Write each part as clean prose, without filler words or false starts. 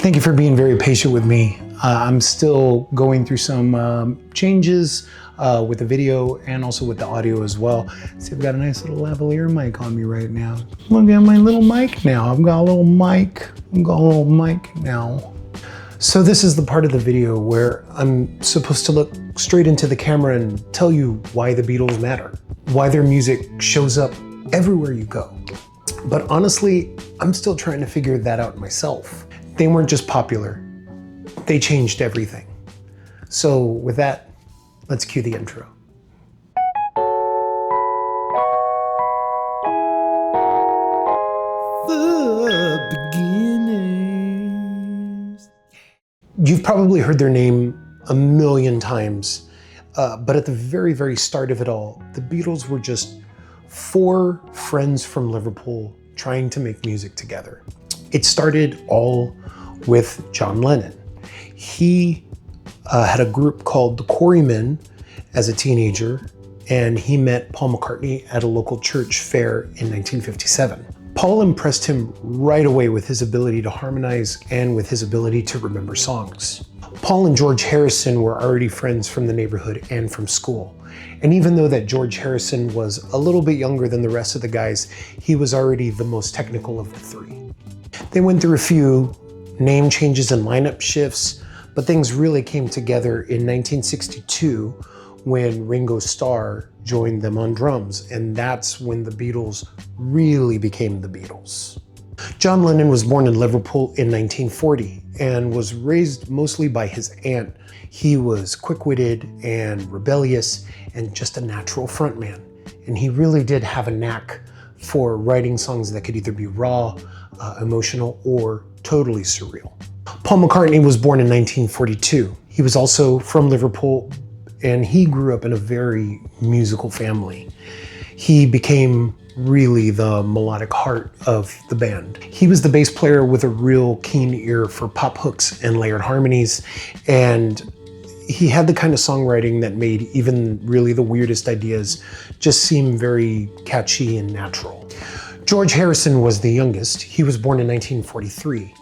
Thank you for being very patient with me. I'm still going through some changes with the video and also with the audio as well. See, I've got a nice little lavalier mic on me right now. Look at my little mic now. I've got a little mic. Now. So this is the part of the video where I'm supposed to look straight into the camera and tell you why the Beatles matter, why their music shows up everywhere you go. But honestly, I'm still trying to figure that out myself. They weren't just popular, they changed everything. So with that, let's cue the intro. The beginners. You've probably heard their name a million times, but at the very, very start of it all, the Beatles were just 4 friends from Liverpool trying to make music together. It started all with John Lennon. He had a group called the Quarrymen as a teenager, and he met Paul McCartney at a local church fair in 1957. Paul impressed him right away with his ability to harmonize and with his ability to remember songs. Paul and George Harrison were already friends from the neighborhood and from school. And even though that George Harrison was a little bit younger than the rest of the guys, he was already the most technical of the 3. They went through a few name changes and lineup shifts, but things really came together in 1962 when Ringo Starr joined them on drums, and that's when the Beatles really became the Beatles. John Lennon was born in Liverpool in 1940 and was raised mostly by his aunt. He was quick-witted and rebellious and just a natural frontman, and he really did have a knack for writing songs that could either be raw, emotional, or totally surreal. Paul McCartney was born in 1942. He was also from Liverpool, and he grew up in a very musical family. He became really the melodic heart of the band. He was the bass player with a real keen ear for pop hooks and layered harmonies, and he had the kind of songwriting that made even really the weirdest ideas just seem very catchy and natural. George Harrison was the youngest. He was born in 1943,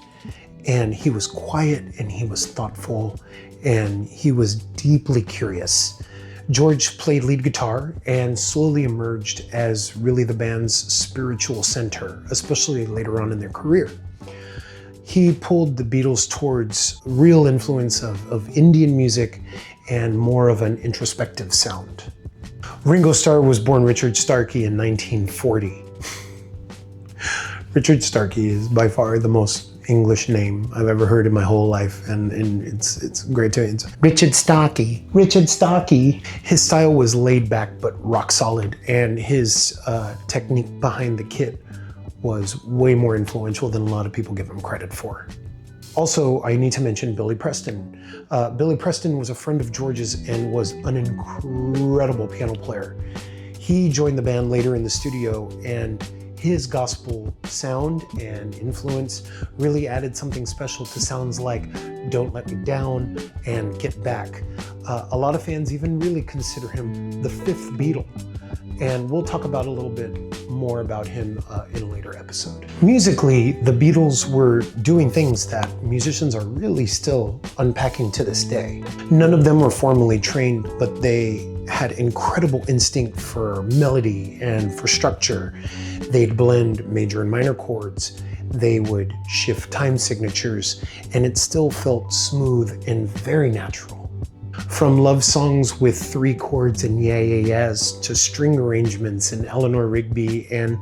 and he was quiet and he was thoughtful and he was deeply curious. George played lead guitar and slowly emerged as really the band's spiritual center, especially later on in their career. He pulled the Beatles towards real influence of Indian music and more of an introspective sound. Ringo Starr was born Richard Starkey in 1940. Richard Starkey is by far the most English name I've ever heard in my whole life, and it's great to it's Richard Starkey. His style was laid back but rock solid, and his technique behind the kit was way more influential than a lot of people give him credit for. Also, I need to mention Billy Preston. Billy Preston was a friend of George's and was an incredible piano player. He joined the band later in the studio, and his gospel sound and influence really added something special to sounds like Don't Let Me Down and Get Back. A lot of fans even really consider him the 5th Beatle, and we'll talk about a little bit more about him in a later episode. Musically, the Beatles were doing things that musicians are really still unpacking to this day. None of them were formally trained, but they had incredible instinct for melody and for structure. They'd blend major and minor chords. They would shift time signatures, and it still felt smooth and very natural. From love songs with 3 chords and yeah-yeah-yeahs to string arrangements in Eleanor Rigby and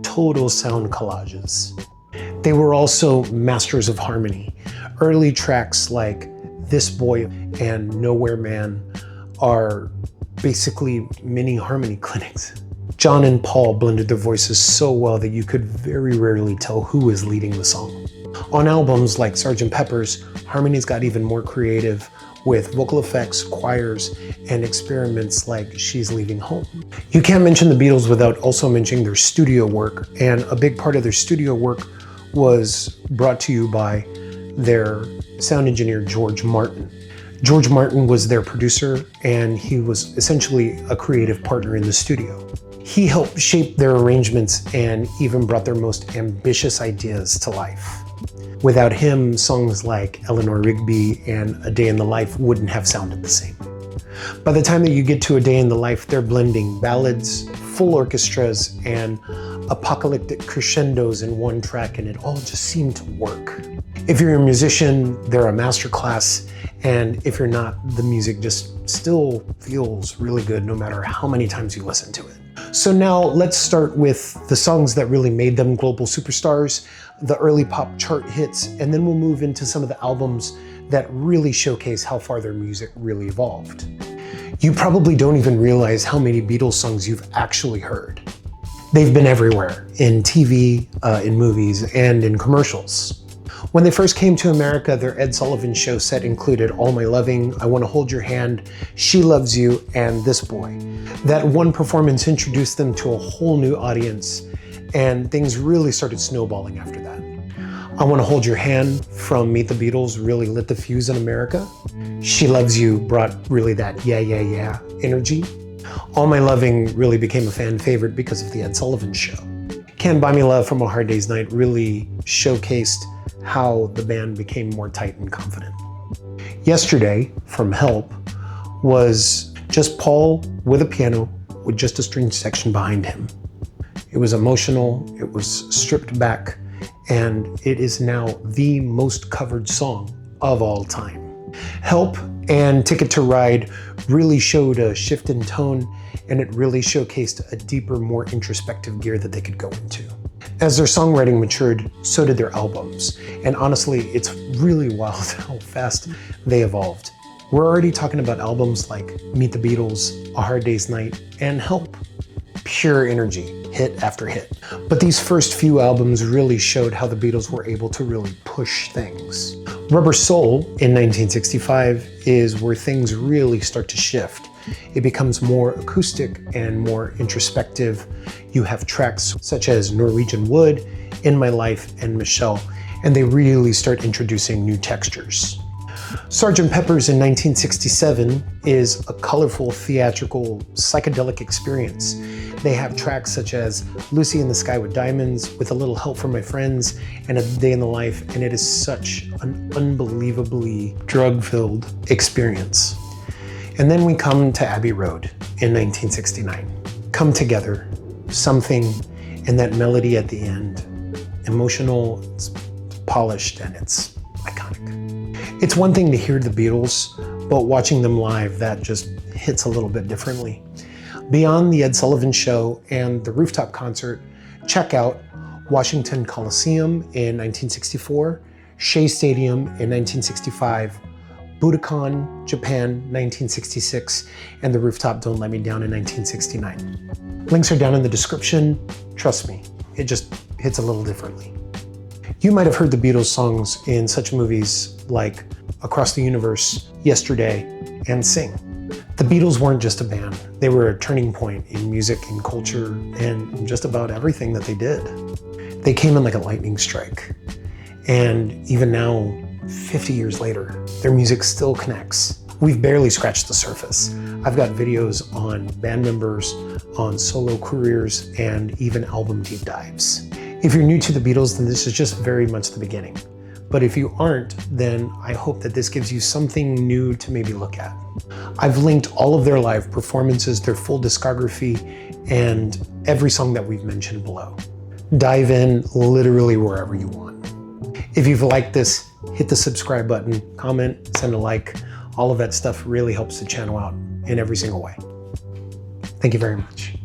total sound collages. They were also masters of harmony. Early tracks like This Boy and Nowhere Man are basically mini harmony clinics. John and Paul blended their voices so well that you could very rarely tell who was leading the song. On albums like Sgt. Pepper's, harmonies got even more creative with vocal effects, choirs, and experiments like She's Leaving Home. You can't mention the Beatles without also mentioning their studio work, and a big part of their studio work was brought to you by their sound engineer, George Martin. George Martin was their producer, and he was essentially a creative partner in the studio. He helped shape their arrangements and even brought their most ambitious ideas to life. Without him, songs like Eleanor Rigby and A Day in the Life wouldn't have sounded the same. By the time that you get to A Day in the Life, they're blending ballads, full orchestras, and apocalyptic crescendos in one track, and it all just seemed to work. If you're a musician, they're a masterclass, and if you're not, the music just still feels really good no matter how many times you listen to it. So now let's start with the songs that really made them global superstars, the early pop chart hits, and then we'll move into some of the albums that really showcase how far their music really evolved. You probably don't even realize how many Beatles songs you've actually heard. They've been everywhere, in TV, in movies, and in commercials. When they first came to America, their Ed Sullivan Show set included All My Loving, I Wanna Hold Your Hand, She Loves You, and This Boy. That one performance introduced them to a whole new audience, and things really started snowballing after that. I Wanna Hold Your Hand from Meet the Beatles really lit the fuse in America. She Loves You brought really that yeah, yeah, yeah energy. All My Loving really became a fan favorite because of the Ed Sullivan Show. Can't Buy Me Love from A Hard Day's Night really showcased how the band became more tight and confident. Yesterday from Help was just Paul with a piano with just a string section behind him. It was emotional, it was stripped back, and it is now the most covered song of all time. Help and Ticket to Ride really showed a shift in tone, and it really showcased a deeper, more introspective gear that they could go into. As their songwriting matured, so did their albums. And honestly, it's really wild how fast they evolved. We're already talking about albums like Meet the Beatles, A Hard Day's Night, and Help. Pure energy, hit after hit. But these first few albums really showed how the Beatles were able to really push things. Rubber Soul in 1965 is where things really start to shift. It becomes more acoustic and more introspective. You have tracks such as Norwegian Wood, In My Life, and Michelle, and they really start introducing new textures. Sgt. Pepper's in 1967 is a colorful, theatrical, psychedelic experience. They have tracks such as Lucy in the Sky with Diamonds, With a Little Help from My Friends, and A Day in the Life, and it is such an unbelievably drug-filled experience. And then we come to Abbey Road in 1969. Come Together, Something, and that melody at the end. Emotional, it's polished, and it's iconic. It's one thing to hear the Beatles, but watching them live, that just hits a little bit differently. Beyond the Ed Sullivan Show and the rooftop concert, check out Washington Coliseum in 1964, Shea Stadium in 1965, Budokan, Japan, 1966, and the rooftop Don't Let Me Down in 1969. Links are down in the description. Trust me, it just hits a little differently. You might have heard the Beatles songs in such movies like Across the Universe, Yesterday, and Sing. The Beatles weren't just a band. They were a turning point in music and culture and just about everything that they did. They came in like a lightning strike. And even now, 50 years later, their music still connects. We've barely scratched the surface. I've got videos on band members, on solo careers, and even album deep dives. If you're new to the Beatles, then this is just very much the beginning. But if you aren't, then I hope that this gives you something new to maybe look at. I've linked all of their live performances, their full discography, and every song that we've mentioned below. Dive in literally wherever you want. If you've liked this, hit the subscribe button, comment, send a like. All of that stuff really helps the channel out in every single way. Thank you very much.